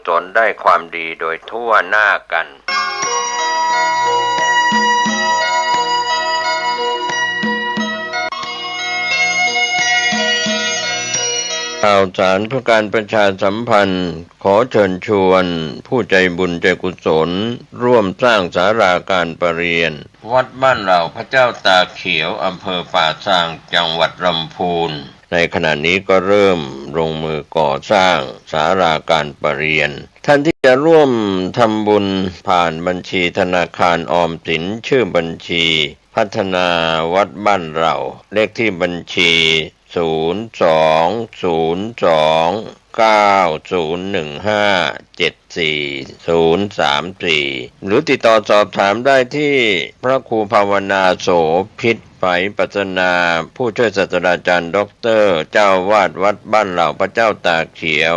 ศลได้ความดีโดยทั่วหน้ากันข่าวสารเพื่อการประชาสัมพันธ์ขอเชิญชวนผู้ใจบุญใจกุศลร่วมสร้างศาลาการประเรียนวัดบ้านเหล่าพระเจ้าตาเขียวอำเภอป่าซางจังหวัดลำพูนในขณะนี้ก็เริ่มลงมือก่อสร้างศาลาการประเรียนท่านที่จะร่วมทำบุญผ่านบัญชีธนาคารออมสินชื่อบัญชีพัฒนาวัดบ้านเราเลขที่บัญชี02-021574034หรือติดต่อสอบถามได้ที่พระครูภาวนาโสภิตไฝปัสนาผู้ช่วยศาสตราจารย์ด็อกเตอร์เจ้าวาดวัดบ้านเหล่าพระเจ้าตาเขียว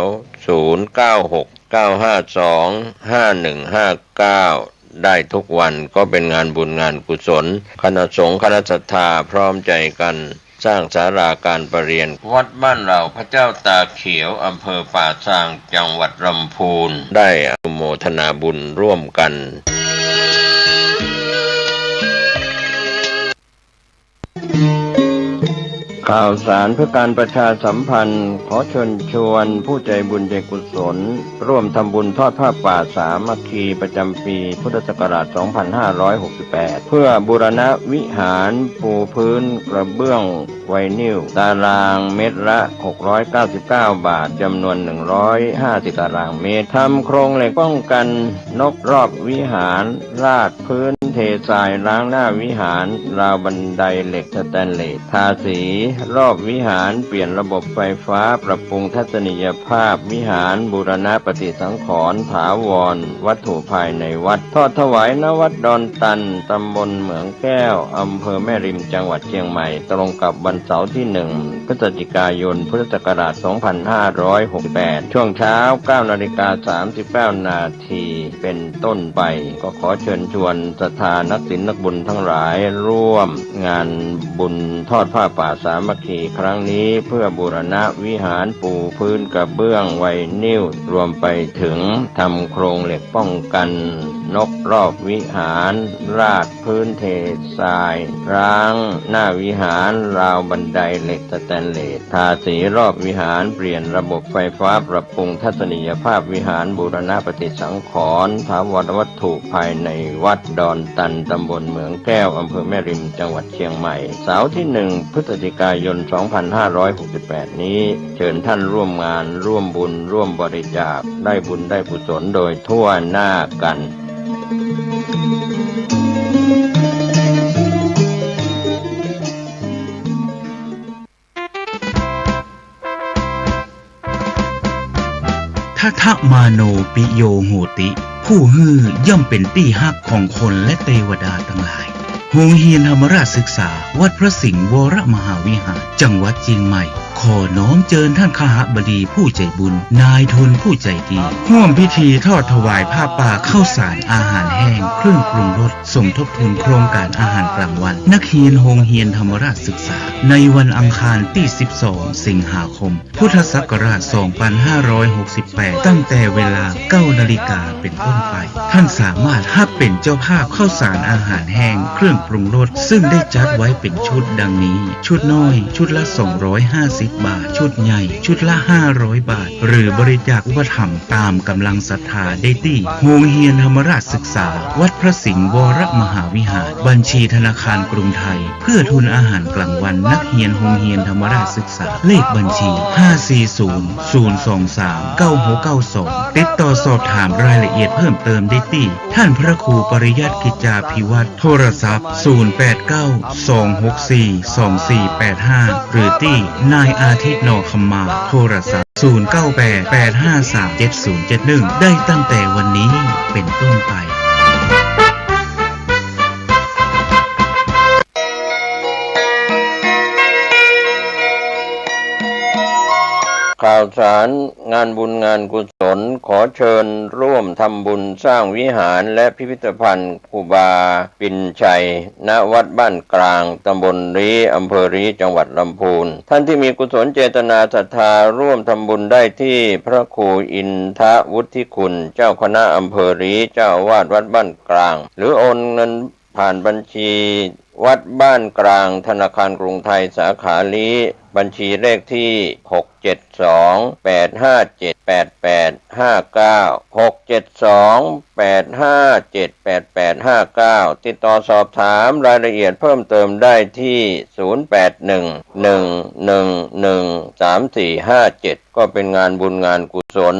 0969525159ได้ทุกวันก็เป็นงานบุญงานกุศลคณะสงฆ์คณะศรัทธาพร้อมใจกันสร้างศาลาการประเรียนวัดบ้านเหล่าพระเจ้าตาเขียวอำเภอป่าซางจังหวัดลำพูนได้อนุโมทนาบุญร่วมกันข่าวสารเพื่อการประชาสัมพันธ์ขอเชิญชวนผู้ใจบุญใจกุศลร่วมทำบุญทอดผ้าป่าสามัคคีประจำปีพุทธศักราช 2568 เพื่อบูรณะวิหารปูพื้นกระเบื้องไวนิลตารางเมตรละ699 บาทจำนวน150ตารางเมตรทำโครงเหล็กป้องกันนกรอบวิหารราดพื้นเททรายล้างหน้าวิหารราวบันไดเหล็กสแตนเลสทาสีรอบวิหารเปลี่ยนระบบไฟฟ้าปรับปรุงทัศนียภาพวิหารบูรณะปฏิสังขรณ์ถาวรวัตถุภายในวัดทอดถวายณวัดดอนตันตำบลเหมืองแก้วอำเภอแม่ริมจังหวัดเชียงใหม่ตรงกับวันเสาร์ที่1พฤศจิกายนพุทธศักราช 2568 ช่วงเช้า 9:39 นาทีเป็นต้นไปก็ขอเชิญชวนศรัทธานักศีลนักบุญทั้งหลายร่วมงานบุญทอดผ้าป่าสามัคคีครั้งนี้เพื่อบูรณะวิหารปูพื้นกระเบื้องไวนิลรวมไปถึงทำโครงเหล็กป้องกันนกรอบวิหารราดพื้นเททรายร้างหน้าวิหารราวบันไดเหล็กสแตนเลสทาสีรอบวิหารเปลี่ยนระบบไฟฟ้าปรับปรุงทัศนียภาพวิหารบูรณะปฏิสังขรณ์ถาวรวัตถุภายในวัดดอนตันตำบลเหมืองแก้วอำเภอแม่ริมจังหวัดเชียงใหม่เสาร์ที่1พฤศจิกายน 2568 นี้เชิญท่านร่วมงานร่วมบุญร่วมบริจาคได้บุญได้กุศลโดยทั่วหน้ากันทัทะมาโนปิโยโหติผู้ฮือย่อมเป็นตี้ฮักของคนและเทวดาทั้งหลายโรงเรียนธรรมราชศึกษาวัดพระสิงห์วรมหาวิหารจังหวัดเชียงใหม่ขอน้อมเจิญท่านคหบดีผู้ใจบุญนายทุนผู้ใจดีร่วมพิธีทอดถวายผ้าป่าข้าวสารอาหารแห้งเครื่องปรุงรสสมทบทุนโครงการอาหารกลางวันนักเรียนโรงเรียนธรรมราชศึกษาในวันอังคารที่12สิงหาคมพุทธศักราช 2568 ตั้งแต่เวลา 9 นาฬิกาเป็นต้นไปท่านสามารถรับเป็นเจ้าภาพข้าวสารอาหารแห้งเครื่องปรุงรสซึ่งได้จัดไว้เป็นชุดดังนี้ชุดน้อยชุดละ250 บาทชุดใหญ่ชุดละ500 บาทหรือบริจาคอุปถัมภ์ตามกำลังศรัทธาได้ที่โรงเรียนธรรมราชศึกษาวัดพระสิงห์วรมหาวิหารบัญชีธนาคารกรุงไทยเพื่อทุนอาหารกลางวันนักเรียนโรงเรียนธรรมราชศึกษาเลขบัญชี 540-023-9692 ติดต่อสอบถามรายละเอียดเพิ่มเติมได้ที่ท่านพระครูปริยัติกิจจาภิวัตรโทรศัพท์ 089-264-2485 หรือที่นายอาทิตย์นอคำมาโทรศัพท์ 0988537071 ได้ตั้งแต่วันนี้เป็นต้นไปข่าวสารงานบุญงานกุศล ลขอเชิญร่วมทำบุญสร้างวิหารและพิพิธภัณฑ์ครูบาปิ่นชัยณวัดบ้านกลางตำบลรีอำเภอรีจังหวัดลำพูนท่านที่มีกุศลเจตนาศรัทธาร่วมทำบุญได้ที่พระครูอินทวุฒิคุณเจ้าคณะอำเภอรีเจ้าวาดวัดบ้านกลางหรือโอนเงินผ่านบัญชีวัดบ้านกลางธนาคารกรุงไทยสาขาลีบัญชีเลขที่672857859ติดต่อสอบถามรายละเอียดเพิ่มเติมได้ที่0811113457ก็เป็นงานบุญงานกุศล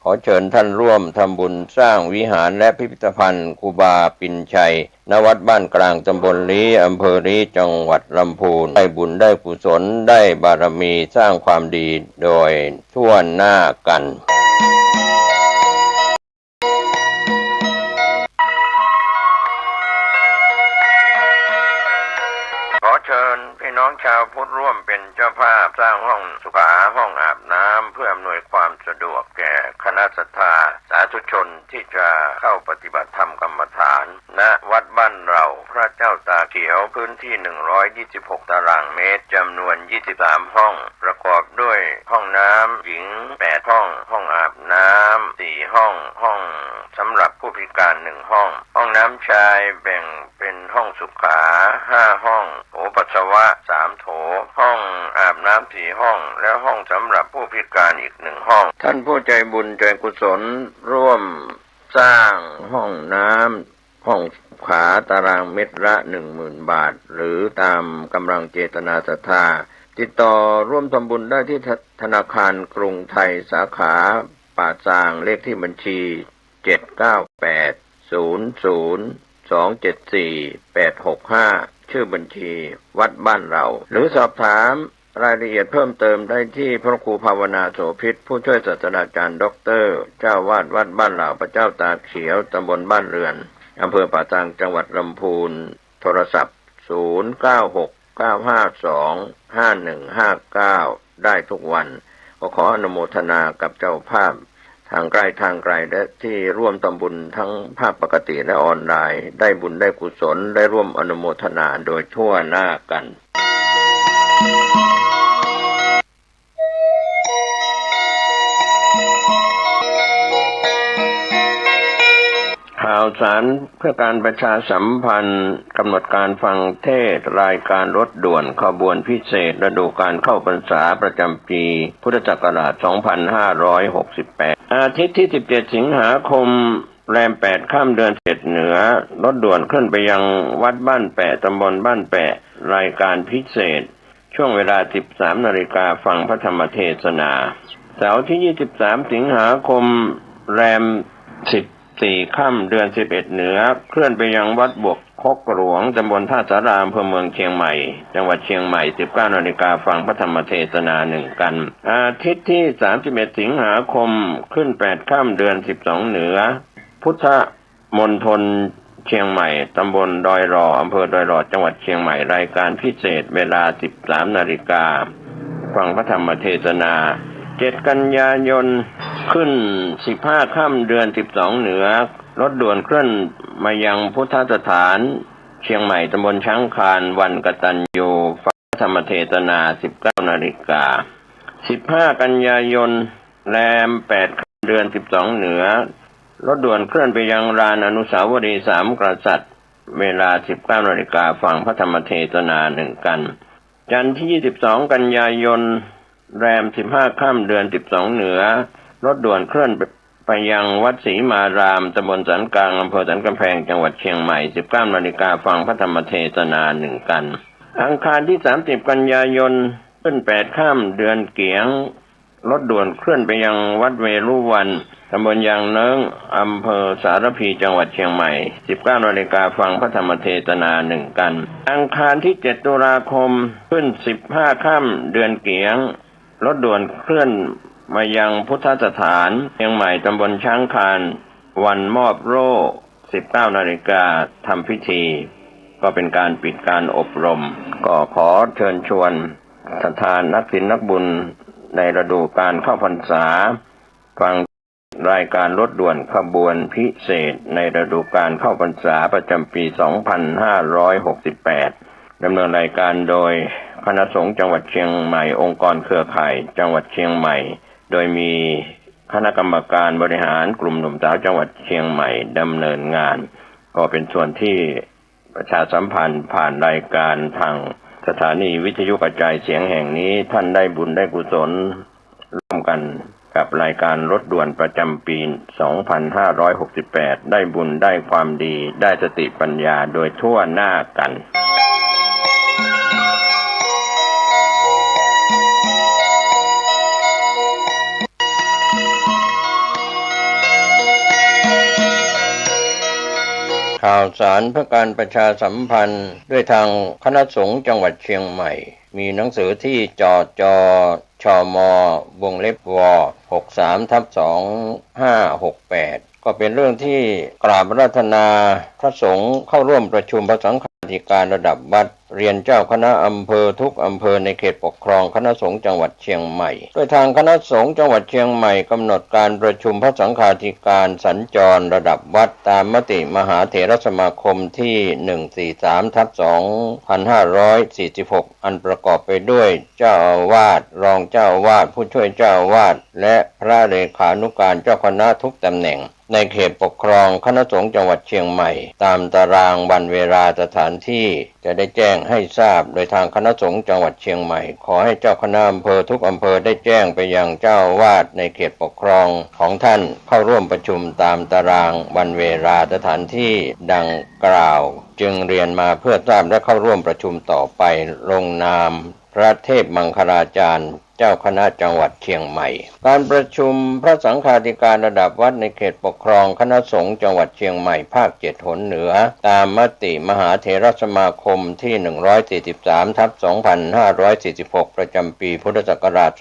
ขอเชิญท่านร่วมทำบุญสร้างวิหารและพิพิธภัณฑ์ครูบาปิ่นชัยณวัดบ้านกลางตำบลลีอำเภอลีจังหวัดลำพูนได้บุญได้กุศลได้บารมีสร้างความดีโดยทั่วหน้ากันขอเชิญพี่น้องชาวพุทธร่วมเป็นเจ้าภาพสร้างห้องสุขาห้องอาบน้ำเพื่ออำนวยความสะดวกแก่คณะศรัทธาสาธุชนที่จะเข้าปฏิบัติธรรมกรรมฐานณวัดบ้านเราพระเจ้าตาเขียวพื้นที่126ตารางเมตรจำนวน23ห้องประกอบด้วยห้องน้ำหญิง8ห้องห้องอาบน้ำ4ห้องห้องสำหรับผู้พิการ1ห้องห้องน้ำชายแบ่งเป็นห้องสุขา5ห้องโถปัสสาวะ3โถห้องอาบน้ำ4ห้องและห้องสำหรับผู้พิการอีก1ห้องท่านผู้ใจบุญใจกุศลร่วมสร้างห้องน้ำห้องขาตารางเมตรละ 10,000 บาทหรือตามกำลังเจตนาศรัทธาติดต่อร่วมทำบุญได้ที่ธนาคารกรุงไทยสาขาป่าซางเลขที่บัญชี79800274865ชื่อบัญชีวัดบ้านเราหรือสอบถามรายละเอียดเพิ่มเติมได้ที่พระครูภาวนาโสภิตผู้ช่วยศาสตราจารย์ด็อกเตอร์เจ้าวาดวัดบ้านเหล่าพระเจ้าตาเขียวตำบลบ้านเรือนอำเภอป่าซางจังหวัดลำพูนโทรศัพท์0969525159ได้ทุกวันขออนุโมทนากับเจ้าภาพทางใกล้ทางไกลและที่ร่วมทำบุญทั้งภาพปกติและออนไลน์ได้บุญได้กุศลได้ร่วมอนุโมทนาโดยทั่วหน้ากันข่าวสารเพื่อการประชาสัมพันธ์กำหนดการฟังเทศรายการรถด่วนขบวนพิเศษฤดูการเข้าพรรษาประจำปีพุทธศักราช 2568 อาทิตย์ที่ 17 สิงหาคมแรม 8 ค่ำเดือน 7 เหนือรถด่วนขึ้นไปยังวัดบ้านแปะตำบลบ้านแปะรายการพิเศษช่วงเวลา 13 นาฬิกาฟังพระธรรมเทศนาเสาร์ที่ 23 สิงหาคมแรม 14 ค่ำเดือน 11 เหนือเคลื่อนไปยังวัดบวกคกหลวงตำบลท่าสารามอำเภอเมืองเชียงใหม่จังหวัดเชียงใหม่ 19 นาฬิกาฟังพระธรรมเทศนา1กันอาทิตย์ที่ 31 สิงหาคมขึ้น 8 ค่ำเดือน 12 เหนือพุทธมณฑลเชียงใหม่ตำบลดอยรออำเภอดอยรอจังหวัดเชียงใหม่รายการพิเศษเวลา 13 นาฬิกาฟังพระธรรมเทศนา7 กันยายนขึ้น 15 ค่ำเดือน 12 เหนือรถด่วนเคลื่อนมายังพุทธสถานเชียงใหม่ตำบลช้างคานวันกตัญญูฟังพระธรรมเทศนา 19 นาฬิกา15 กันยายนแรม 8 ค่ำเดือน 12 เหนือรถด่วนเคลื่อนไปยังลานอนุสาวรีย์3 กษัตริย์เวลา 19 นาฬิกาฟังพระธรรมเทศนา1กันจันทร์ที่ 22 กันยายนแรม 15 ค่ำเดือน 12 เหนือรถด่วนเคลื่อนไปยังวัดศรีมารามตำบลสันกลางอำเภอสันกำแพงจังหวัดเชียงใหม่ 19 นาฬิกาฟังพระธรรมเทศนา1กันอังคารที่ 30 กันยายนขึ้น 8 ค่ำเดือนเกียงรถด่วนเคลื่อนไปยังวัดเวรุวันตำบลยางเนิ้งอำเภอสารพีจังหวัดเชียงใหม่ 19 นาฬิกาฟังพระธรรมเทศนา1กันอังคารที่ 7 ตุลาคมขึ้น 15 ค่ำเดือนเกียงรถด่วนเคลื่อนมายังพุทธสถานเชียงใหม่ตำบลช้างคานวันมอบโล่ 19 นาฬิกาทำพิธีก็เป็นการปิดการอบรมก็ขอเชิญชวนศรัทธานักศีลนักบุญในฤดูการเข้าพรรษาฟัง รายการรถด่วนขบวนพิเศษในฤดูกาลเข้าพรรษาประจำปี 2568 ดำเนินรายการโดยคณะสงฆ์จังหวัดเชียงใหม่องค์กรเครือข่ายจังหวัดเชียงใหม่โดยมีคณะกรรมการบริหารกลุ่มหนุ่มสาวจังหวัดเชียงใหม่ดำเนินงานก็เป็นส่วนที่ประชาสัมพันธ์ผ่านรายการทางสถานีวิทยุกระจายเสียงแห่งนี้ท่านได้บุญได้กุศลร่วมกันกับรายการรถด่วนประจำปี 2568 ได้บุญได้ความดีได้สติปัญญาโดยทั่วหน้ากันข่าวสารเพื่อการประชาสัมพันธ์ด้วยทางคณะสงฆ์จังหวัดเชียงใหม่มีหนังสือที่จจชมวงเล็บว63/2568ก็เป็นเรื่องที่กราบอาราธนาพระสงฆ์เข้าร่วมประชุมพระสังฆาธิการระดับวัดเรียนเจ้าคณะอำเภอทุกอำเภอในเขตปกครองคณะสงฆ์จังหวัดเชียงใหม่โดยทางคณะสงฆ์จังหวัดเชียงใหม่กำหนดการประชุมพระสังฆาธิการสัญจรระดับวัดตามมติมหาเถรสมาคมที่ 143/2546 อันประกอบไปด้วยเจ้าอาวาสรองเจ้าอาวาสผู้ช่วยเจ้าอาวาสและพระเลขานุการเจ้าคณะทุกตำแหน่งในเขตปกครองคณะสงฆ์จังหวัดเชียงใหม่ตามตารางวันเวลาสถานที่จะได้แจ้งให้ทราบโดยทางคณะสงฆ์จังหวัดเชียงใหม่ขอให้เจ้าคณะอำเภอทุกอำเภอได้แจ้งไปยังเจ้าอาวาสในเขตปกครองของท่านเข้าร่วมประชุมตามตารางวันเวลาสถานที่ดังกล่าวจึงเรียนมาเพื่อทราบและเข้าร่วมประชุมต่อไปลงนามพระเทพมังคลาจารย์เจ้าคณะจังหวัดเชียงใหม่การประชุมพระสังฆาธิการระดับวัดในเขตปกครองคณะสงฆ์จังหวัดเชียงใหม่ภาค7หนเหนือตามมติมหาเถรสมาคมที่ 143/2546 ประจำปีพุทธศักราช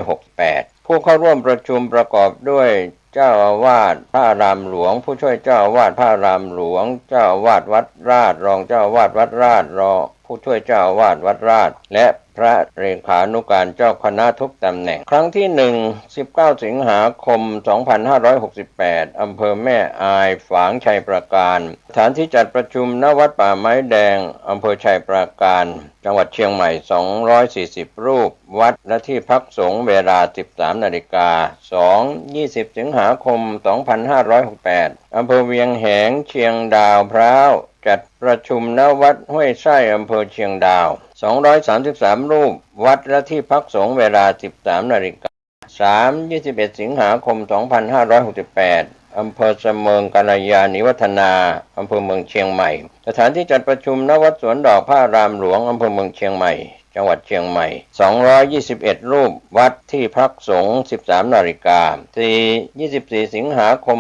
2568 ผู้เข้าร่วมประชุมประกอบด้วยเจ้าอาวาสพระอารามหลวงผู้ช่วยเจ้าอาวาสพระอารามหลวงเจ้าอาวาสวัดราชรองเจ้าอาวาสวัดราชรองผู้ช่วยเจ้าอาวาสวัดราชและพระเลขานุการเจ้าคณะทุกตำแหน่งครั้งที่19 สิงหาคม 2568 อำเภอแม่อายฝางชัยปราการสถานที่จัดประชุมณวัดป่าไม้แดงอำเภอชัยปราการจังหวัดเชียงใหม่240รูปวัดและที่พักสงฆ์เวลา 13 นาฬิกา 20 สิงหาคม 2568 อำเภอเวียงแหงเชียงดาวพร้าวจัดประชุมณวัดห้วยไส้อำเภอเชียงดาว233รูปวัดและที่พักสงฆ์เวลา 13 นาฬิกา 21 สิงหาคม 2568 อำเภอเสมิงกัลยาณิวัฒนาอำเภอเมืองเชียงใหม่สถานที่จัดประชุมณวัดสวนดอกพระอารามหลวงอำเภอเมืองเชียงใหม่จังหวัดเชียงใหม่221รูปวัดที่พักสงฆ์ 13 นาฬิกา 24 สิงหาคม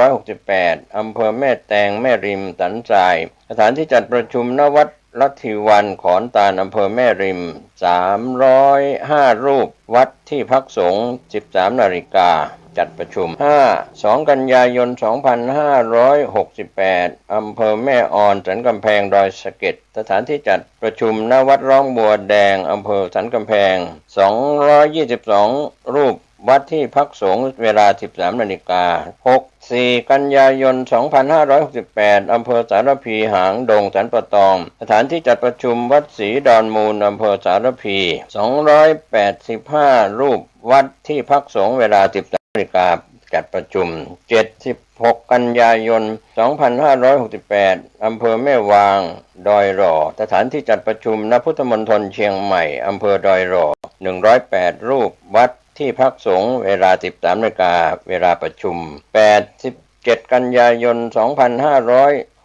2568 อำเภอแม่แตงแม่ริมสันทรายสถานที่จัดประชุมณวัดลัทธิวันขอนตาลอำเภอแม่ริม305รูปวัดที่พักสงฆ์ 13 นาฬิกาจัดประชุม 2 กันยายน 2568 อำเภอแม่ออนสันกำแพงดอยสะเก็ดสถานที่จัดประชุมณวัดร้องบัวแดงอำเภอสันกำแพง222รูปวัดที่พักสงฆ์เวลา 13 นาฬิกา 4 กันยายน 2568 อำเภอสารพีหางดงสันปะตองสถานที่จัดประชุมวัดศรีดอนมูลอำเภอสารพี285รูปวัดที่พักสงฆ์เวลา 13 นาฬิกาจัดประชุม 16 กันยายน 2568 อำเภอแม่วางดอยหล่อสถานที่จัดประชุมณพุทธมณฑลเชียงใหม่อำเภอดอยหล่อ108รูปวัดที่พักสงฆ์เวลา 13 นาฬิกาเวลาประชุม 17 กันยายน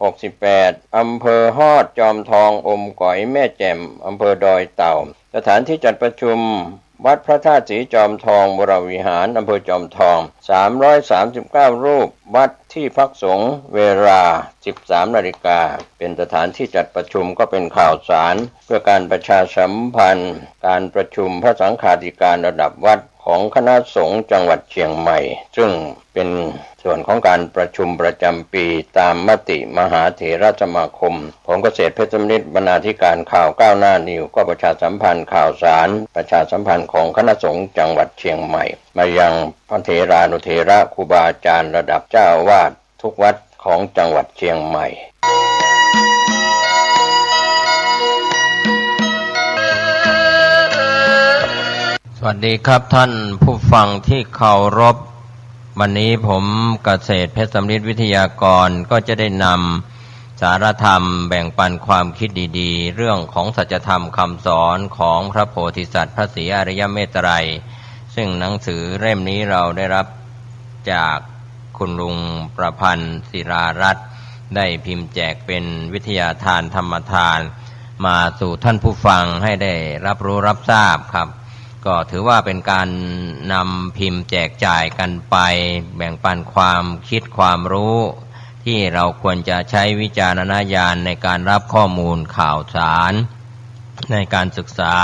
2568 อำเภอฮอดจอมทองอมก๋อยแม่แจ่มอำเภอดอยเต่าสถานที่จัดประชุมวัดพระธาตุศรีจอมทองวรวิหารอำเภอจอมทอง339รูปวัดที่พักสงฆ์เวลา 13 นาฬิกาเป็นสถานที่จัดประชุมก็เป็นข่าวสารเพื่อการประชาสัมพันธ์การประชุมพระสังฆาธิการระดับวัดข ของคณะสงฆ์จังหวัดเชียงใหม่ซึ่งเป็นส่วนของการประชุมประจำปีตามมติมหาเถรสมาคมผมเกษตรเพชรสำริดบรรณาธิการข่าวก้าวหน้านิวก็ประชาสัมพันธ์ข่าวสารประชาสัมพันธ์ของคณะสงฆ์จังหวัดเชียงใหม่มายังพระเถรานุเถระครูบาอาจารย์ระดับเจ้าอาวาสทุกวัดของจังหวัดเชียงใหม่สวัสดีครับท่านผู้ฟังที่เคารพวันนี้ผมเกษตรเพชรสำริดวิทยากรก็จะได้นำสารธรรมแบ่งปันความคิดดีๆเรื่องของสัจธรรมคำสอนของพระโพธิสัตว์พระศรีอริยเมตไตรซึ่งหนังสือเล่มนี้เราได้รับจากคุณลุงประพันธ์ศิรารัตน์ได้พิมพ์แจกเป็นวิทยาทานธรรมทานมาสู่ท่านผู้ฟังให้ได้รับรู้รับทราบครับก็ถือว่าเป็นการนำพิมพ์แจกจ่ายกันไปแบ่งปันความคิดความรู้ที่เราควรจะใช้วิจารณญาณในการรับข้อมูลข่าวสารในการศึกษา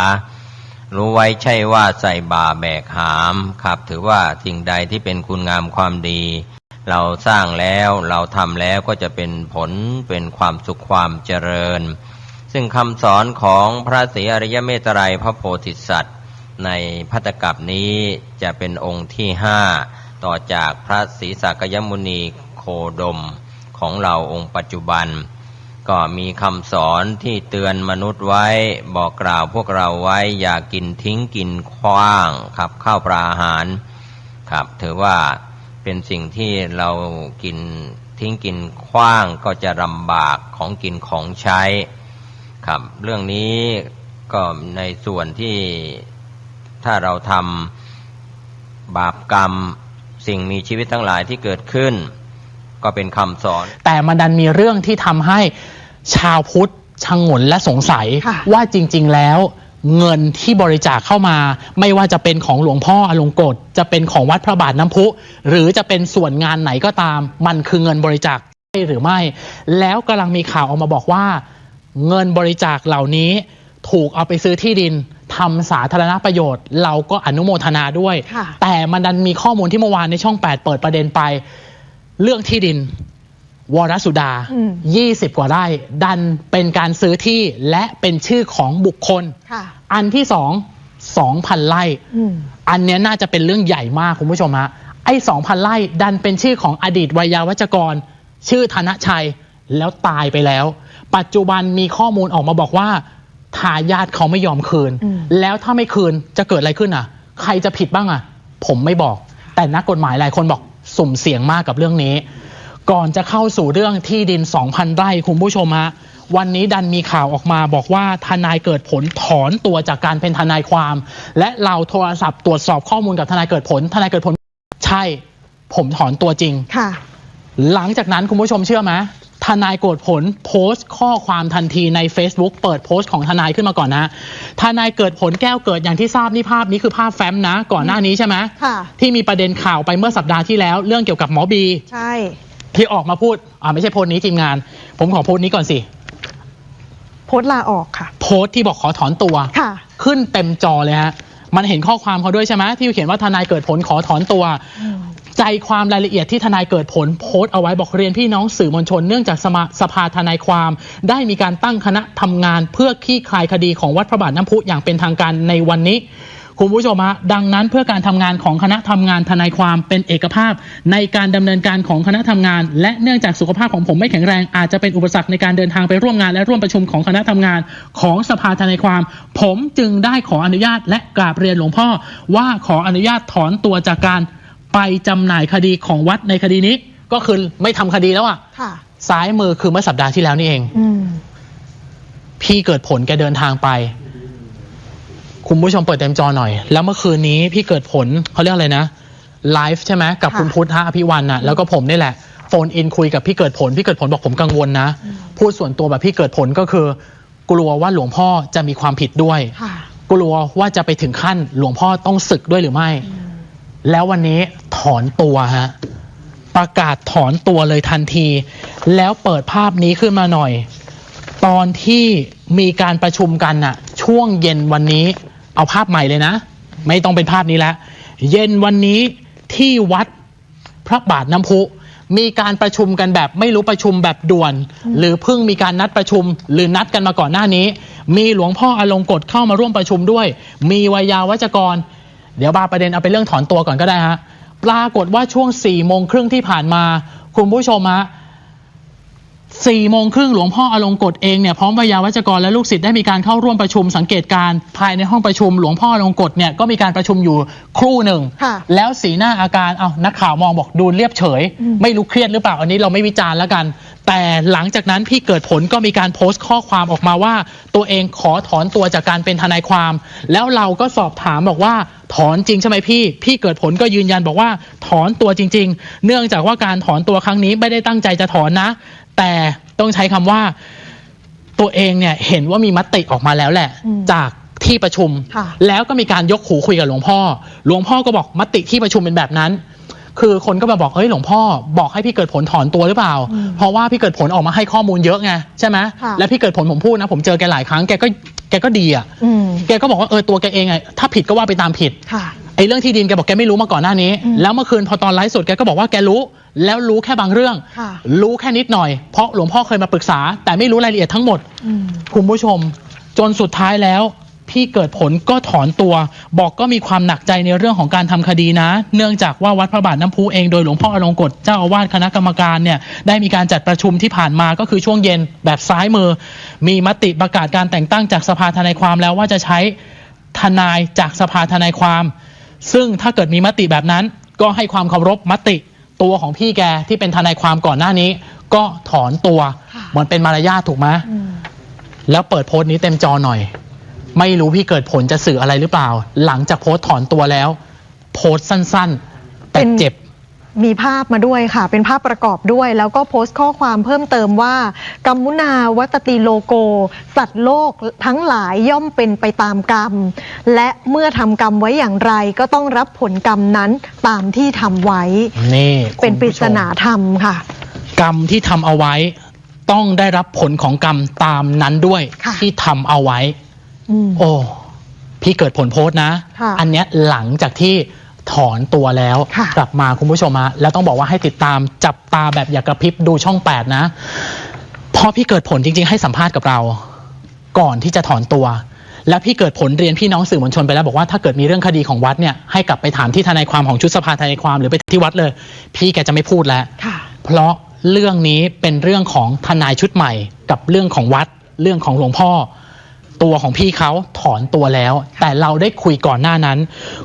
รู้ไว้ใช่ว่าใส่บ่าแบกหามครับถือว่าสิ่งใดที่เป็นคุณงามความดีเราสร้างแล้วเราทำแล้วก็จะเป็นผลเป็นความสุขความเจริญซึ่งคำสอนของพระศรีอริยเมตไตรพระโพธิสัตว์ในภัตตกัปนี้จะเป็นองค์ที่5ต่อจากพระศรีสักยมุนีโคดมของเราองค์ปัจจุบันก็มีคำสอนที่เตือนมนุษย์ไว้บอกกล่าวพวกเราไว้อย่ากินทิ้งกินขว้างครับข้าวปลาอาหารครับถือว่าเป็นสิ่งที่เรากินทิ้งกินขว้างก็จะลำบากของกินของใช้ครับเรื่องนี้ก็ในส่วนที่ถ้าเราทำบาปกรรมสิ่งมีชีวิตทั้งหลายที่เกิดขึ้นก็เป็นคำสอนแต่มันดันมีเรื่องที่ทำให้ชาวพุทธชงนและสงสัยว่าจริงๆแล้วเงินที่บริจาคเข้ามาไม่ว่าจะเป็นของหลวงพ่ออลงกฎจะเป็นของวัดพระบาทน้ำพุหรือจะเป็นส่วนงานไหนก็ตามมันคือเงินบริจาคใช่หรือไม่แล้วกำลังมีข่าวออกมาบอกว่าเงินบริจาคเหล่านี้ถูกเอาไปซื้อที่ดินทำสาธารณประโยชน์เราก็อนุโมทนาด้วยแต่มันดันมีข้อมูลที่เมื่อวานในช่อง8เปิดประเด็นไปเรื่องที่ดินวรสุดา20 กว่าไร่ดันเป็นการซื้อที่และเป็นชื่อของบุคคลอันที่2,000 ไร่อันนี้น่าจะเป็นเรื่องใหญ่มากคุณผู้ชมฮะไอ้ 2,000 ไร่ดันเป็นชื่อของอดีตไวยาวัจกรชื่อธนชัยแล้วตายไปแล้วปัจจุบันมีข้อมูลออกมาบอกว่าทายาทเขาไม่ยอมคืนแล้วถ้าไม่คืนจะเกิดอะไรขึ้นอ่ะใครจะผิดบ้างอ่ะผมไม่บอกแต่นักกฎหมายหลายคนบอกสุ่มเสี่ยงมากกับเรื่องนี้ก่อนจะเข้าสู่เรื่องที่ดิน 2,000 ไร่คุณผู้ชมฮะวันนี้ดันมีข่าวออกมาบอกว่าทนายเกิดผลถอนตัวจากการเป็นทนายความและเราโทรศัพท์ตรวจสอบข้อมูลกับทนายเกิดผลทนายเกิดผลใช่ผมถอนตัวจริงค่ะหลังจากนั้นคุณผู้ชมเชื่อไหมทนายเกิดผลโพสต์ข้อความทันทีใน Facebook เปิดโพสต์ของทนายขึ้นมาก่อนนะทนายเกิดผลแก้วเกิดอย่างที่ทราบนี่ภาพนี้คือภาพแฟ้มนะก่อนหน้านี้ใช่ไหมค่ะที่มีประเด็นข่าวไปเมื่อสัปดาห์ที่แล้วเรื่องเกี่ยวกับหมอบีใช่ที่ออกมาพูดไม่ใช่โพสต์นี้ทีมงานผมขอโพสต์นี้ก่อนสิโพสต์ลาออกค่ะโพสต์ที่บอกขอถอนตัวค่ะขึ้นเต็มจอเลยฮะมันเห็นข้อความเขาด้วยใช่ไหมที่เขียนว่าทนายเกิดผลขอถอนตัวใจความรายละเอียดที่ทนายเกิดผลโพสต์เอาไว้บอกเรียนพี่น้องสื่อมวลชนเนื่องจากสภาทนายความได้มีการตั้งคณะทำงานเพื่อคลี่คลายคดีของวัดพระบาทน้ำพุอย่างเป็นทางการในวันนี้คุณผู้ชมฮะดังนั้นเพื่อการทำงานของคณะทำงานทนายความเป็นเอกภาพในการดำเนินการของคณะทำงานและเนื่องจากสุขภาพของผมไม่แข็งแรงอาจจะเป็นอุปสรรคในการเดินทางไปร่วมงานและร่วมประชุมของคณะทำงานของสภาทนายความผมจึงได้ขออนุญาตและกราบเรียนหลวงพ่อว่าขออนุญาตถอนตัวจากการไปจำหน่ายคดีของวัดในคดีนี้ก็คือไม่ทำคดีแล้วอ่ะซ้ายมือคือเมื่อสัปดาห์ที่แล้วนี่เองพี่เกิดผลแกเดินทางไปคุณผู้ชมเปิดเต็มจอหน่อยแล้วเมื่อคืนนี้พี่เกิดผลเขาเรียกอะไรนะไลฟ์ใช่ไหมกับคุณพุทธะอภิวันน่ะแล้วก็ผมนี่แหละโฟนอินคุยกับพี่เกิดผลบอกผมกังวลนะพูดส่วนตัวแบบพี่เกิดผลก็คือกลัวว่าหลวงพ่อจะมีความผิดด้วยกลัวว่าจะไปถึงขั้นหลวงพ่อต้องสึกด้วยหรือไม่แล้ววันนี้ถอนตัวฮะประกาศถอนตัวเลยทันทีแล้วเปิดภาพนี้ขึ้นมาหน่อยตอนที่มีการประชุมกันน่ะช่วงเย็นวันนี้เอาภาพใหม่เลยนะไม่ต้องเป็นภาพนี้แล้ว เย็นวันนี้ที่วัดพระบาทน้ำพุมีการประชุมกันแบบไม่รู้ประชุมแบบด่วน หรือเพิ่งมีการนัดประชุมหรือนัดกันมาก่อนหน้านี้มีหลวงพ่ออลงกฎเข้ามาร่วมประชุมด้วยมีไวยาวัจกรเดี๋ยวบาประเด็นเอาเป็นเรื่องถอนตัวก่อนก็ได้ฮะปรากฏว่าช่วง4:30ที่ผ่านมาคุณผู้ชมฮะ4:30หลวงพ่ออลงกฎเองเนี่ยพร้อมไวยาวัจกรและลูกศิษย์ได้มีการเข้าร่วมประชุมสังเกตการภายในห้องประชุมหลวงพ่ออลงกฎเนี่ยก็มีการประชุมอยู่ครู่หนึ่งแล้วสีหน้าอาการนักข่าวมองบอกดูเรียบเฉยไม่รู้เครียดหรือเปล่าอันนี้เราไม่วิจารณ์แล้วกันแต่หลังจากนั้นพี่เกิดผลก็มีการโพสต์ข้อความออกมาว่าตัวเองขอถอนตัวจากการเป็นทนายความแล้วเราก็สอบถามบอกว่าถอนจริงใช่ไหมพี่เกิดผลก็ยืนยันบอกว่าถอนตัวจริงๆเนื่องจากว่าการถอนตัวครั้งนี้ไม่ได้ตั้งใจจะถอนนะแต่ต้องใช้คำว่าตัวเองเนี่ยเห็นว่ามีมติออกมาแล้วแหละจากที่ประชุมแล้วก็มีการยกหูคุยกับหลวงพ่อก็บอกมติที่ประชุมเป็นแบบนั้นคือคนก็มาบอกเฮ้ยหลวงพ่อบอกให้พี่เกิดผลถอนตัวหรือเปล่าเพราะว่าพี่เกิดผลออกมาให้ข้อมูลเยอะไงใช่ไหมและพี่เกิดผลผมพูดนะผมเจอแกหลายครั้งแกก็ดีอ่ะแกก็บอกว่าตัวแกเองไงถ้าผิดก็ว่าไปตามผิดไอ้เรื่องที่ดินแกบอกแกไม่รู้มาก่อนหน้านี้แล้วเมื่อคืนพอตอนไลฟ์สดแกก็บอกว่าแกรู้แล้วรู้แค่บางเรื่องรู้แค่นิดหน่อยเพราะหลวงพ่อเคยมาปรึกษาแต่ไม่รู้รายละเอียดทั้งหมดคุณผู้ชมจนสุดท้ายแล้วพี่เกิดผลก็ถอนตัวบอกก็มีความหนักใจในเรื่องของการทำคดีนะเนื่องจากว่าวัดพระบาทน้ำพุเองโดยหลวงพ่ออลงกฎเจ้าอาวาสคณะกรรมการเนี่ยได้มีการจัดประชุมที่ผ่านมาก็คือช่วงเย็นแบบซ้ายมือมีมติประกาศการแต่งตั้งจากสภาทนายความแล้วว่าจะใช้ทนายจากสภาทนายความซึ่งถ้าเกิดมีมติแบบนั้นก็ให้ความเคารพมติตัวของพี่แกที่เป็นทนายความก่อนหน้านี้ก็ถอนตัวเหมือนเป็นมารยาทถูกไหมแล้วเปิดโพสต์นี้เต็มจอหน่อยไม่รู้พี่เกิดผลจะสื่ออะไรหรือเปล่าหลังจากโพสต์ถอนตัวแล้วโพสต์สั้นๆแต่เจ็บมีภาพมาด้วยค่ะเป็นภาพประกอบด้วยแล้วก็โพสต์ข้อความเพิ่มเติมว่ากัมมุนาวัตติโลโกสัตว์โลกทั้งหลายย่อมเป็นไปตามกรรมและเมื่อทำกรรมไว้อย่างไรก็ต้องรับผลกรรมนั้นตามที่ทำไว้นี่เป็นปริศนาธรรมค่ะกรรมที่ทำเอาไว้ต้องได้รับผลของกรรมตามนั้นด้วยที่ทำเอาไว้โอ้พี่เกิดผลโพสต์นะอันเนี้ยหลังจากที่ถอนตัวแล้วกลับมาคุณผู้ชมฮะแล้วต้องบอกว่าให้ติดตามจับตาแบบอย่ากระพริบดูช่อง8นะเพราะพี่เกิดผลจริงๆให้สัมภาษณ์กับเราก่อนที่จะถอนตัวแล้วพี่เกิดผลเรียนพี่น้องสื่อมวลชนไปแล้วบอกว่าถ้าเกิดมีเรื่องคดีของวัดเนี่ยให้กลับไปถามที่ทนายความของชุดสภาทนายความหรือไปที่วัดเลยพี่แกจะไม่พูดแล้วเพราะเรื่องนี้เป็นเรื่องของทนายชุดใหม่กับเรื่องของวัดเรื่องของหลวงพ่อตัวของพี่เขาถอนตัวแล้วแต่เราได้คุยก่อนหน้านั้น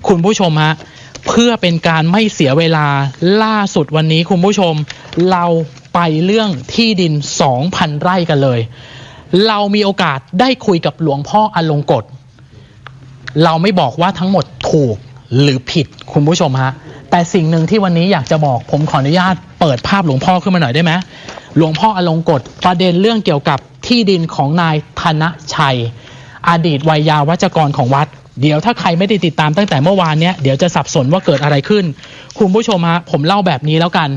คุณผู้ชมฮะเพื่อเป็นการไม่เสียเวลาล่าสุดวันนี้คุณผู้ชมเราไปเรื่องที่ดิน 2,000 ไร่กันเลยเรามีโอกาสได้คุยกับหลวงพ่ออลงกฎเราไม่บอกว่าทั้งหมดถูกหรือผิดคุณผู้ชมฮะแต่สิ่งหนึ่งที่วันนี้อยากจะบอกผมขออนุญาตเปิดภาพหลวงพ่อขึ้นมาหน่อยได้ไหมหลวงพ่ออลงกฎประเด็นเรื่องเกี่ยวกับที่ดินของนายธนชัยอดีตไวยาวัจกรของวัดเดี๋ยวถ้าใครไม่ได้ติดตามตั้งแต่เมื่อวานเนี้ยเดี๋ยวจะสับสนว่าเกิดอะไรขึ้นคุณผู้ชมฮะผมเล่าแบบนี้แล้วกัน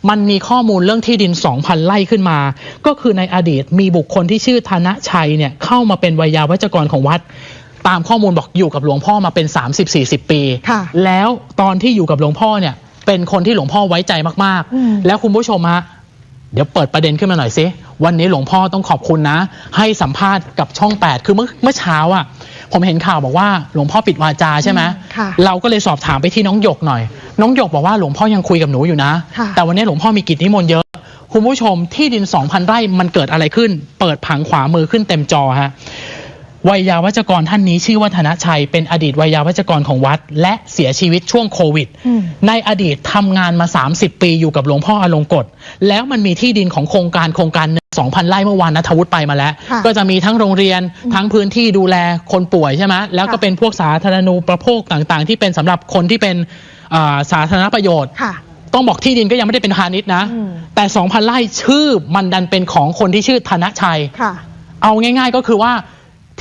มันมีข้อมูลเรื่องที่ดิน 2,000 ไร่ขึ้นมาก็คือในอดีตมีบุคคลที่ชื่อธนชัยเนี่ยเข้ามาเป็นไวยาวัจกรของวัดตามข้อมูลบอกอยู่กับหลวงพ่อมาเป็น 30-40 ปีแล้วตอนที่อยู่กับหลวงพ่อเนี่ยเป็นคนที่หลวงพ่อไว้ใจมากๆแล้วคุณผู้ชมฮะเดี๋ยวเปิดประเด็นขึ้นมาหน่อยสิวันนี้หลวงพ่อต้องขอบคุณนะให้สัมภาษณ์กับช่อง8คือเมื่อเช้าอ่ะผมเห็นข่าวบอกว่าหลวงพ่อปิดวาจาใช่ไหมเราก็เลยสอบถามไปที่น้องหยกหน่อยน้องหยกบอกว่าหลวงพ่อยังคุยกับหนูอยู่นะแต่วันนี้หลวงพ่อมีกิจนิมนต์เยอะคุณผู้ชมที่ดิน 2,000 ไร่มันเกิดอะไรขึ้นเปิดผังขวามือขึ้นเต็มจอฮะไวยาวัจกรท่านนี้ชื่อว่าธนชัยเป็นอดีตไวยาวัจกรของวัดและเสียชีวิตช่วงโควิดในอดีตทำงานมา30 ปีอยู่กับหลวงพ่ออลงกฎแล้วมันมีที่ดินของโครงการ2,000 ไร่เมื่อวานณัฐวุฒิไปมาแล้วก็จะมีทั้งโรงเรียนทั้งพื้นที่ดูแลคนป่วยใช่ไหมแล้วก็เป็นพวกสาธารณูปโภคต่างๆที่เป็นสำหรับคนที่เป็นสาธารณประโยชน์ต้องบอกที่ดินก็ยังไม่ได้เป็นพาณิชย์นะแต่ 2,000 ไร่ชื่อมันดันเป็นของคนที่ชื่อธนชัยเอาง่ายๆก็คือว่า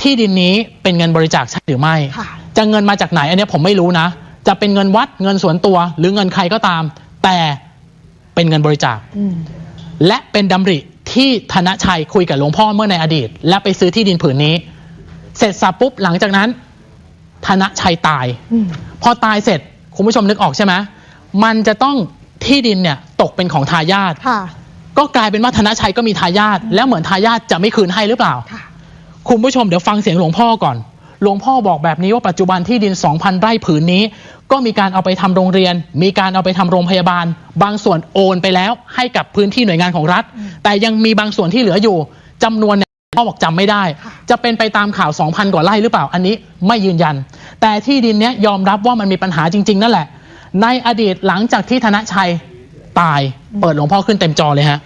ที่ดินนี้เป็นเงินบริจาคใช่หรือไม่จะเงินมาจากไหนอันนี้ผมไม่รู้นะจะเป็นเงินวัดเงินส่วนตัวหรือเงินใครก็ตามแต่เป็นเงินบริจาคและเป็นดำริที่ธนชัยคุยกับหลวงพ่อเมื่อในอดีตและไปซื้อที่ดินผืนนี้เสร็จสับปุ๊บหลังจากนั้นธนชัยตายพอตายเสร็จ คุณผู้ชมนึกออกใช่ไหมมันจะต้องที่ดินเนี่ยตกเป็นของทายาท ค่ะ ก็กลายเป็นว่าธนชัยก็มีทายาทแล้วเหมือนทายาทจะไม่คืนให้หรือเปล่า ค่ะ คุณผู้ชมเดี๋ยวฟังเสียงหลวงพ่อก่อนหลวงพ่อบอกแบบนี้ว่าปัจจุบันที่ดิน 2,000 ไร่ผืนนี้ก็มีการเอาไปทำโรงเรียน มีการเอาไปทำโรงพยาบาล บางส่วนโอนไปแล้วให้กับพื้นที่หน่วยงานของรัฐ แต่ยังมีบางส่วนที่เหลืออยู่จำนวนเนี่ยพ่อบอกจำไม่ได้ จะเป็นไปตามข่าว 2,000 กว่าไร่หรือเปล่าอันนี้ไม่ยืนยัน แต่ที่ดินเนี้ยยอมรับว่ามันมีปัญหาจริงๆนั่นแหละในอดีตหลังจากที่ธนชัยตายเปิดหลวงพ่อขึ้นเต็มจอเลยฮะ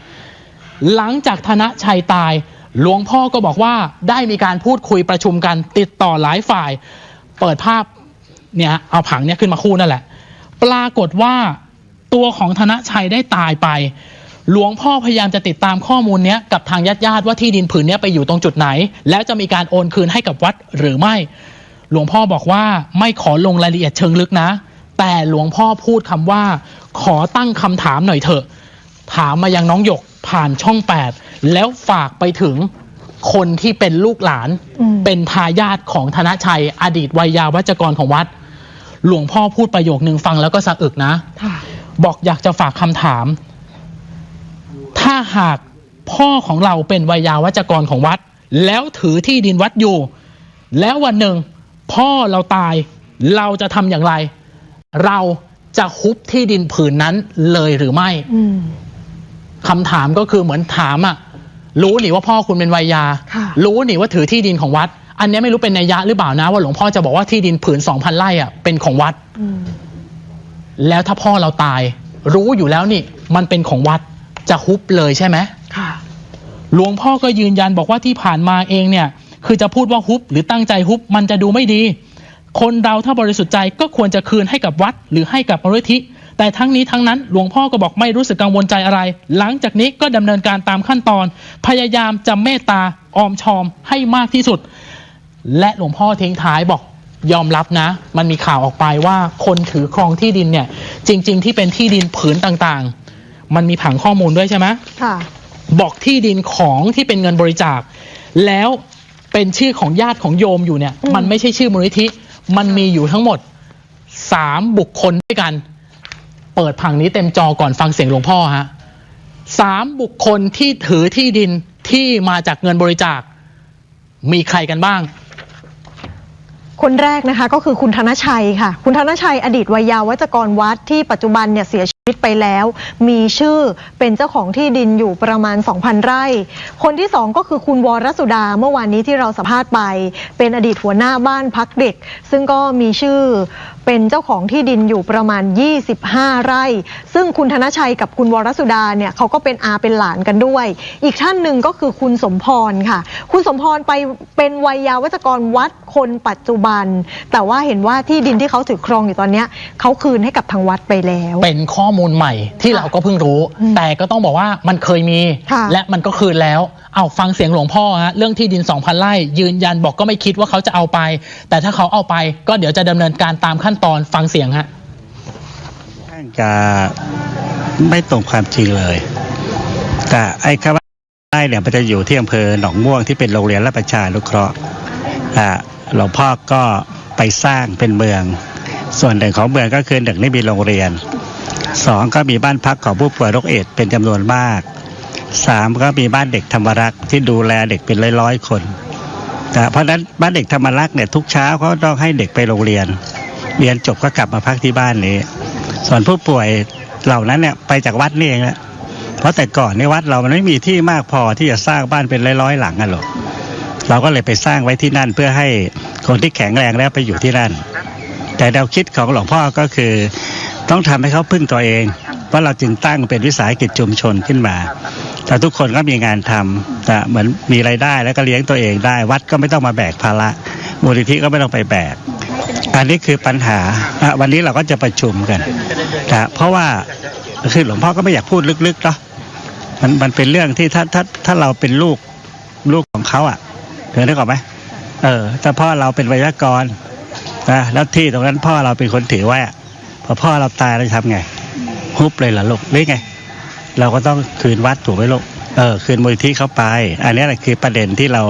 หลังจากธนชัยตายหลวงพ่อก็บอกว่าได้มีการพูดคุยประชุมกันติดต่อหลายฝ่ายเปิดภาพเนี่ยเอาผังเนี่ยขึ้นมาคู่นั่นแหละปรากฏว่าตัวของธนชัยได้ตายไปหลวงพ่อพยายามจะติดตามข้อมูลเนี้ยกับทางญาติๆว่าที่ดินผืนนี้ไปอยู่ตรงจุดไหนแล้วจะมีการโอนคืนให้กับวัดหรือไม่หลวงพ่อบอกว่าไม่ขอลงรายละเอียดเชิงลึกนะแต่หลวงพ่อพูดคำว่าขอตั้งคำถามหน่อยเถอะถามมายังน้องหยกผ่านช่อง 8แล้วฝากไปถึงคนที่เป็นลูกหลานเป็นทายาทของธนชัยอดีตไวยาวัจกรของวัดหลวงพ่อพูดประโยคนึงฟังแล้วก็สะอึกนะบอกอยากจะฝากคำถามถ้าหากพ่อของเราเป็นไวยาวัจกรของวัดแล้วถือที่ดินวัดอยู่แล้ววันหนึ่งพ่อเราตายเราจะทำอย่างไรเราจะฮุบที่ดินผืนนั้นเลยหรือไม่คำถามก็คือเหมือนถามอ่ะรู้หนิว่าพ่อคุณเป็นไวยารู้หนิว่าถือที่ดินของวัดอันนี้ไม่รู้เป็นนัยยะหรือเปล่านะว่าหลวงพ่อจะบอกว่าที่ดินผืน 2,000 ไร่อ่ะเป็นของวัดแล้วถ้าพ่อเราตายรู้อยู่แล้วนี่มันเป็นของวัดจะฮุบเลยใช่ไหมหลวงพ่อก็ยืนยันบอกว่าที่ผ่านมาเองเนี่ยคือจะพูดว่าฮุบหรือตั้งใจฮุบมันจะดูไม่ดีคนเราถ้าบริสุทธิ์ใจก็ควรจะคืนให้กับวัดหรือให้กับมูลนิธิแต่ทั้งนี้ทั้งนั้นหลวงพ่อก็บอกไม่รู้สึกกังวลใจอะไรหลังจากนี้ก็ดำเนินการตามขั้นตอนพยายามจะเมตตาออมชอมให้มากที่สุดและหลวงพ่อทิ้งท้ายบอกยอมรับนะมันมีข่าวออกไปว่าคนถือครองที่ดินเนี่ยจริงๆที่เป็นที่ดินผืนต่างๆมันมีผังข้อมูลด้วยใช่ไหมค่ะบอกที่ดินของที่เป็นเงินบริจาคแล้วเป็นชื่อของญาติของโยมอยู่เนี่ยมันไม่ใช่ชื่อมูลนิธิมันมีอยู่ทั้งหมด3 บุคคลด้วยกันเปิดผังนี้เต็มจอก่อนฟังเสียงหลวงพ่อฮะ3 บุคคลที่ถือที่ดินที่มาจากเงินบริจาคมีใครกันบ้างคนแรกนะคะก็คือคุณธนชัยค่ะคุณธนชัยอดีตไวยาวัจกรวัดที่ปัจจุบันเนี่ยเสียชีวิตไปแล้วมีชื่อเป็นเจ้าของที่ดินอยู่ประมาณ 2,000 ไร่คนที่2ก็คือคุณวรสุดาเมื่อวานนี้ที่เราสัมภาษณ์ไปเป็นอดีตหัวหน้าบ้านพักเด็กซึ่งก็มีชื่อเป็นเจ้าของที่ดินอยู่ประมาณ25 ไร่ซึ่งคุณธนชัยกับคุณวรสุดาเนี่ยเขาก็เป็นอาเป็นหลานกันด้วยอีกท่านหนึ่งก็คือคุณสมพรค่ะคุณสมพรไปเป็นไวยาวัจกรวัดคนปัจจุบันแต่ว่าเห็นว่าที่ดินที่เขาถือครองอยู่ตอนนี้เขาคืนให้กับทางวัดไปแล้วเป็นข้อมูลใหม่ที่เราก็เพิ่งรู้แต่ก็ต้องบอกว่ามันเคยมีและมันก็คืนแล้วเอาฟังเสียงหลวงพ่อฮะเรื่องที่ดิน 2,000 ไร่ยืนยันบอกก็ไม่คิดว่าเขาจะเอาไปแต่ถ้าเขาเอาไปก็เดี๋ยวจะดำเนินการตามขั้นตอนฟังเสียงฮะจะไม่ตรงความจริงเลยแต่ไอ้คำว่าไร่เนี่ยมันจะอยู่ที่อำเภอหนองม่วงที่เป็นโรงเรียนราชประชานุเคราะห์หลวงพ่อก็ไปสร้างเป็นเมืองส่วนหนึ่งของเมืองก็คือ1นี่มีโรงเรียน2ก็มีบ้านพักของผู้ป่วยโรคเอดส์เป็นจำนวนมาก3ก็มีบ้านเด็กธรรมรักษ์ที่ดูแลเด็กเป็นร้อยๆคนเพราะฉะนั้นบ้านเด็กธรรมรักษ์เนี่ยทุกเช้าเขาต้องให้เด็กไปโรงเรียนจบก็กลับมาพักที่บ้านนี้ส่วนผู้ป่วยเหล่านั้นเนี่ยไปจากวัดนี่เองแหละเพราะแต่ก่อนในวัดเรามันไม่มีที่มากพอที่จะสร้างบ้านเป็นร้อยๆหลังหรอกเราก็เลยไปสร้างไว้ที่นั่นเพื่อให้คนที่แข็งแรงแล้วไปอยู่ที่นั่นแต่แนวคิดของหลวงพ่อก็คือต้องทำให้เขาพึ่งตัวเองเพราะเราจึงตั้งเป็นวิสาหกิจชุมชนขึ้นมาแต่ทุกคนก็มีงานทำแต่เหมือนมีรายได้แล้วก็เลี้ยงตัวเองได้วัดก็ไม่ต้องมาแบกภาระมูลนิธิก็ไม่ต้องไปแบกอันนี้คือปัญหาวันนี้เราก็จะประชุมกันเพราะว่าคือหลวงพ่อก็ไม่อยากพูดลึกๆเนาะมันเป็นเรื่องที่ถ้าเราเป็นลูกของเขาเธอนึกออกไหมถ้าพ่อเราเป็นไวยากรแล้วที่ตรงนั้นพ่อเราเป็นคนถือไว้พอพ่อเราตายเราจะทำไงฮุบเลยเหรอลูกหรือไงเราก็ต้องคืนวัดถูกไหมลูกคืนมูลนิธิเขาไปอันนี้แหละคือประเด็นที่เรา